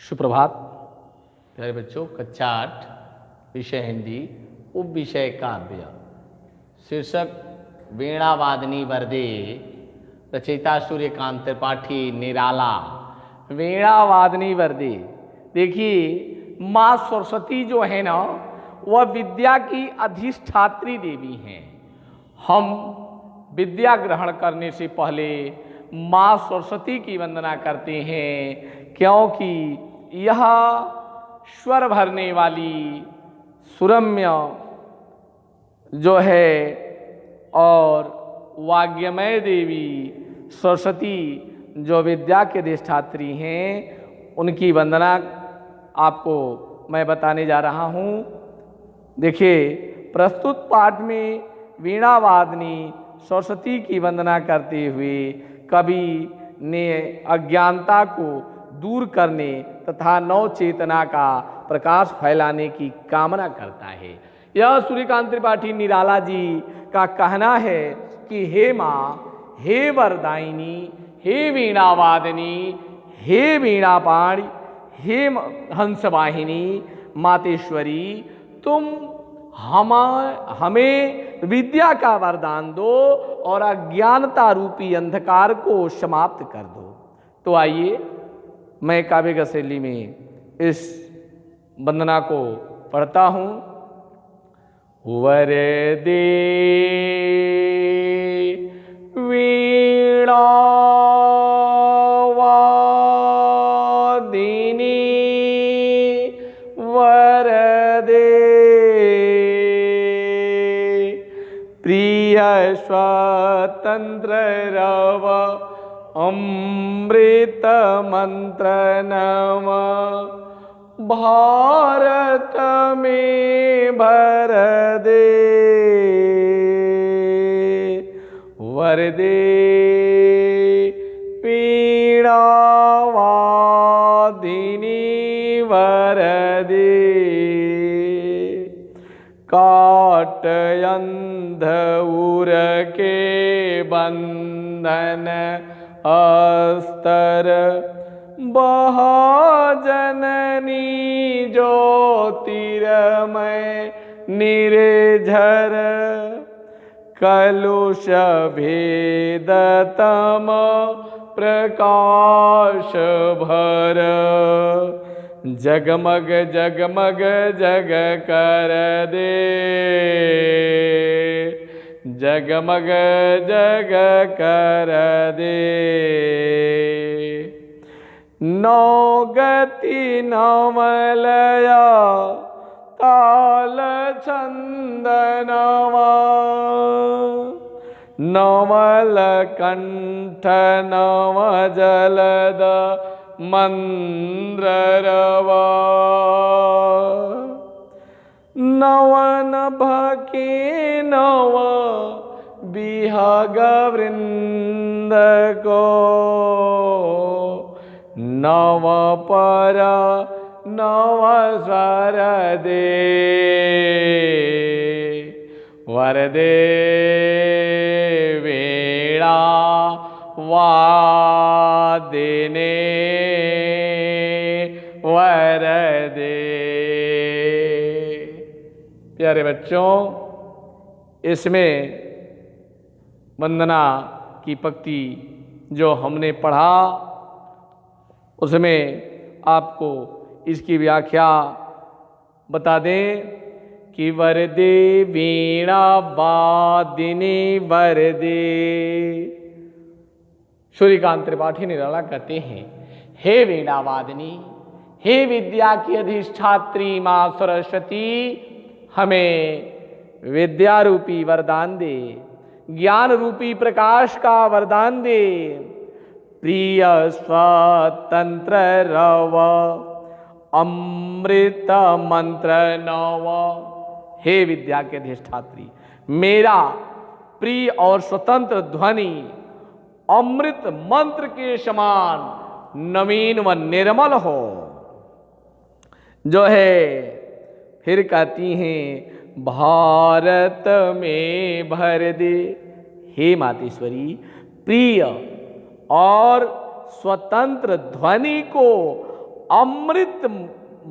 सुप्रभात प्यारे बच्चों। कक्षा 8 विषय हिंदी, उप विषय काव्य, शीर्षक वीणा वादनी वरदे, रचयिता सूर्यकांत त्रिपाठी निराला। वीणा वादनी वरदे, देखिए माँ सरस्वती जो है ना, वह विद्या की अधिष्ठात्री देवी हैं। हम विद्या ग्रहण करने से पहले माँ सरस्वती की वंदना करते हैं, क्योंकि यह स्वर भरने वाली सुरम्य जो है और वाग्यमय देवी सरस्वती जो विद्या के अधिष्ठात्री हैं, उनकी वंदना आपको मैं बताने जा रहा हूँ। देखिए, प्रस्तुत पाठ में वीणा वादनी सरस्वती की वंदना करते हुए कवि ने अज्ञानता को दूर करने तथा नव चेतना का प्रकाश फैलाने की कामना करता है। यह सूर्यकांत त्रिपाठी निराला जी का कहना है कि हे माँ, हे वरदायिनी, हे वीणा वादनी, हे वीणा पाणी, हे हंसवाहिनी, मातेश्वरी, तुम हमें विद्या का वरदान दो और अज्ञानता रूपी अंधकार को समाप्त कर दो। तो आइए मैं काव्य की शैली में इस वंदना को पढ़ता हूँ। वरदे वीणा वादिनी वरदे प्रिय स्वतंत्र रव अमृत मंत्र नव भारत में भर दे। वरदे वीणा वादिनी वरदे काट अंध उर के बंधन अस्तर जननी ज्योतिर्मय निर्झर कलुष भेदतम प्रकाश भर जगमग जगमग जग कर दे। जगमग जग कर दे। नौगति नवलया ताल छंद नवा नवल कंठ नव जलद मंद्र रवा नवन भके नव बिहग वृंद को नव पर नव स्वर दे। वरदे वीणा वादिनी वरदे। प्यारे बच्चों, इसमें वंदना की पंक्ति जो हमने पढ़ा, उसमें आपको इसकी व्याख्या बता दें कि वरदे वीणा वादिनी वरदे। सूर्यकांत त्रिपाठी निराला कहते हैं, हे वीणा वादिनी, हे विद्या की अधिष्ठात्री माँ सरस्वती, हमें विद्या रूपी वरदान दे, ज्ञान रूपी प्रकाश का वरदान दे। प्रिय स्वतंत्र रव अमृत मंत्र नव, हे विद्या के अधिष्ठात्री, मेरा प्रिय और स्वतंत्र ध्वनि अमृत मंत्र के समान नवीन व निर्मल हो। जो है फिर कहती हैं, भारत में भर दे। हे मातेश्वरी, प्रिय और स्वतंत्र ध्वनि को अमृत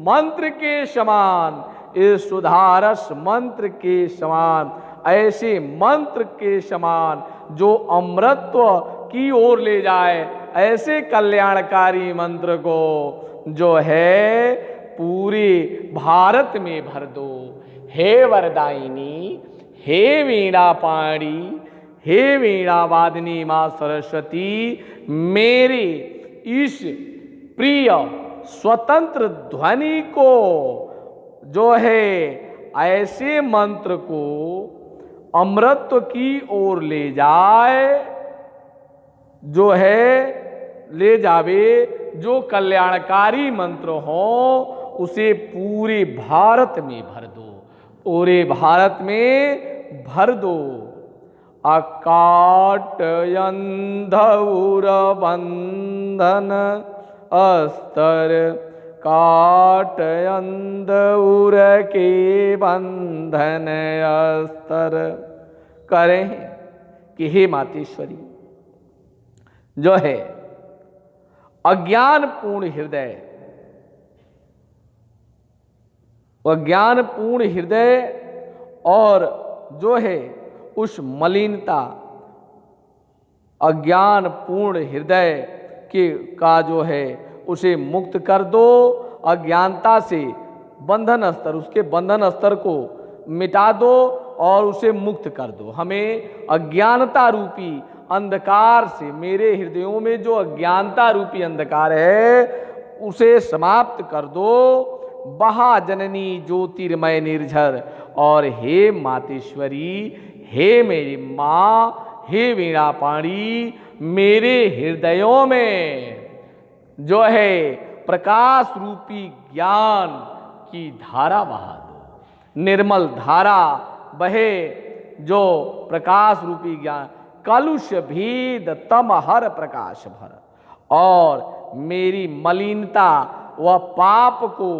मंत्र के समान, इस सुधारस मंत्र के समान, ऐसे मंत्र के समान जो अमृतत्व की ओर ले जाए, ऐसे कल्याणकारी मंत्र को जो है पूरे भारत में भर दो। हे वरदायिनी, हे वीणा पाणी, हे वीणा वादिनी मां सरस्वती, मेरे इस प्रिय स्वतंत्र ध्वनि को जो है ऐसे मंत्र को अमृतत्व की ओर ले जाए, जो है ले जावे, जो कल्याणकारी मंत्र हो उसे पूरे भारत में भर दो, पूरे भारत में भर दो। अकाट अंधउर बंधन अस्तर, काट अंधउर के बंधन अस्तर। करें कि हे मातेश्वरी, जो है अज्ञान पूर्ण हृदय, अज्ञान पूर्ण हृदय और जो है उस मलिनता अज्ञान पूर्ण हृदय के का जो है उसे मुक्त कर दो। अज्ञानता से बंधन स्तर, उसके बंधन स्तर को मिटा दो और उसे मुक्त कर दो। हमें अज्ञानता रूपी अंधकार से, मेरे हृदयों में जो अज्ञानता रूपी अंधकार है उसे समाप्त कर दो। बहा जननी ज्योतिर्मय निर्झर, और हे मातेश्वरी, हे मेरी माँ, हे वीणा पाणी, मेरे हृदयों में जो है प्रकाश रूपी ज्ञान की धारा बहा दो। निर्मल धारा बहे, जो प्रकाश रूपी ज्ञान, कलुष भेद तम हर प्रकाश भर, और मेरी मलिनता व पाप को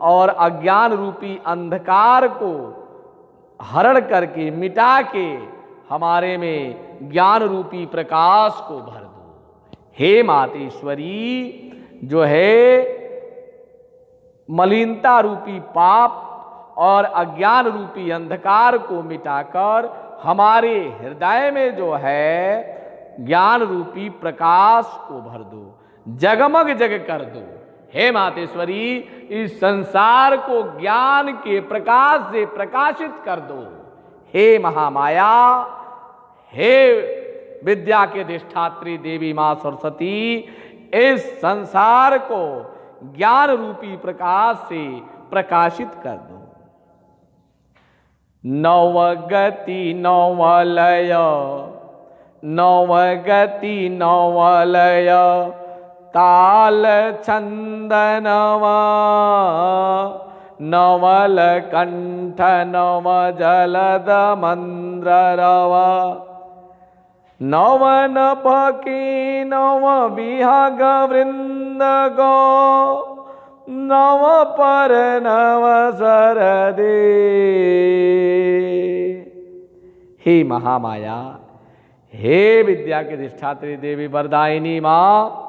और अज्ञान रूपी अंधकार को हरण करके मिटा के हमारे में ज्ञान रूपी प्रकाश को भर दो। हे मातेश्वरी, जो है मलिनता रूपी पाप और अज्ञान रूपी अंधकार को मिटाकर हमारे हृदय में जो है ज्ञान रूपी प्रकाश को भर दो, जगमग जग कर दो। हे मातेश्वरी, इस संसार को ज्ञान के प्रकाश से प्रकाशित कर दो। हे महामाया, हे विद्या के अधिष्ठात्री देवी मां सरस्वती, इस संसार को ज्ञान रूपी प्रकाश से प्रकाशित कर दो। नवगति नवलय, नवगति नवलय, ताल छंद नवा, नवल कंठ नव जलद मंद्र रवा, नव नभकी नव विहग वृंद गो, नव पर नव सरदे। हे महामाया, हे विद्या के अधिष्ठात्री देवी वरदायिनी माँ,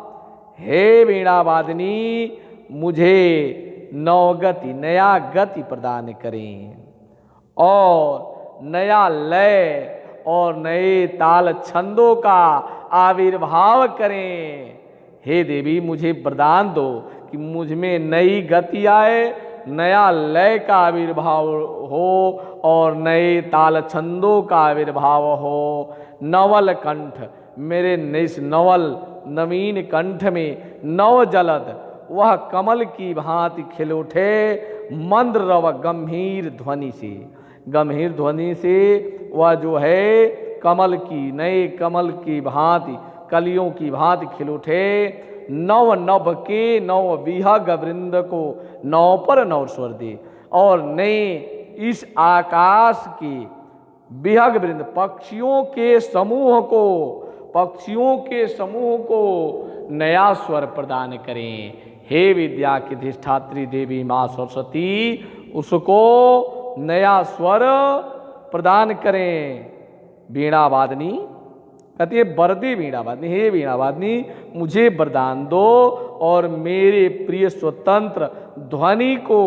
हे वीणा वादिनी, मुझे नवगति, नया गति प्रदान करें और नया लय और नए ताल छंदों का आविर्भाव करें। हे देवी, मुझे वरदान दो कि मुझ में नई गति आए, नया लय का आविर्भाव हो और नए ताल छंदों का आविर्भाव हो। नवल कंठ, मेरे इस नवल नवीन कंठ में नव जलद वह कमल की भांति खिल उठे, मंद्र रव गंभीर ध्वनि से, गंभीर ध्वनि से वह जो है कमल की, नए कमल की भांति, कलियों की भांति खिल उठे। नव नभ के नव विहग वृंद को नौ पर नौ स्वर दे, और नए इस आकाश के विहग वृंद, पक्षियों के समूह को, पक्षियों के समूह को नया स्वर प्रदान करें। हे विद्या की अधिष्ठात्री देवी मां सरस्वती, उसको नया स्वर प्रदान करें। वीणा वादनी, कहती है वरदे वीणा वादनी, हे वीणा वादनी मुझे वरदान दो और मेरे प्रिय स्वतंत्र ध्वनि को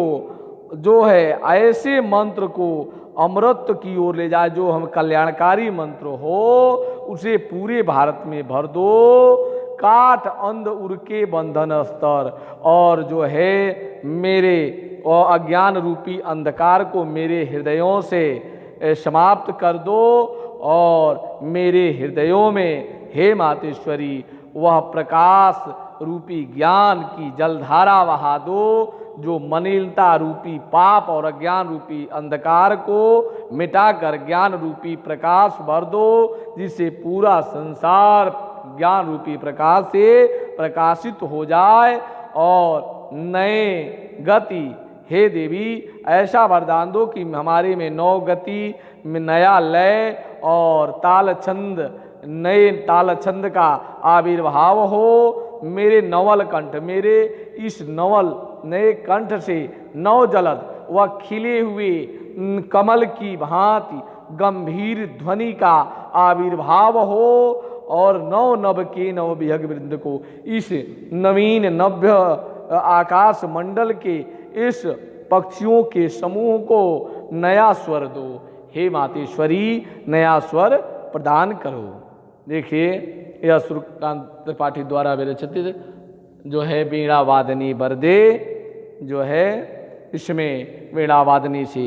जो है ऐसे मंत्र को अमृत की ओर ले जाए, जो हम कल्याणकारी मंत्र हो उसे पूरे भारत में भर दो। काट अंध उर के बंधन स्तर, और जो है मेरे अज्ञान रूपी अंधकार को मेरे हृदयों से समाप्त कर दो, और मेरे हृदयों में हे मातेश्वरी वह प्रकाश रूपी ज्ञान की जलधारा बहा दो, जो मलिनता रूपी पाप और अज्ञान रूपी अंधकार को मिटाकर ज्ञान रूपी प्रकाश भर दो, जिससे पूरा संसार ज्ञान रूपी प्रकाश से प्रकाशित हो जाए और नए गति, हे देवी ऐसा वरदान दो कि हमारे में नौ गति में नया लय और ताल छंद, नए ताल छंद का आविर्भाव हो। मेरे नवल कंठ, मेरे इस नवल नए कंठ से नव जलद व खिले हुए कमल की भांति गंभीर ध्वनि का आविर्भाव हो, और नव नभ के नव विहग वृंद को इस नवीन नव्य आकाश मंडल के इस पक्षियों के समूह को नया स्वर दो। हे मातेश्वरी नया स्वर प्रदान करो। देखिए यह सूर्यकांत त्रिपाठी द्वारा विरचित जो है वीणा वादनी वरदे जो है, इसमें वीणा वादनी से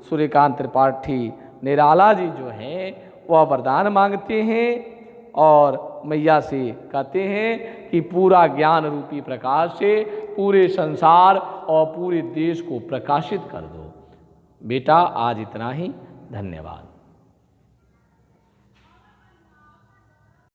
सूर्यकांत त्रिपाठी निराला जी जो हैं वह वरदान मांगते हैं और मैया से कहते हैं कि पूरा ज्ञान रूपी प्रकाश से पूरे संसार और पूरे देश को प्रकाशित कर दो। बेटा आज इतना ही, धन्यवाद।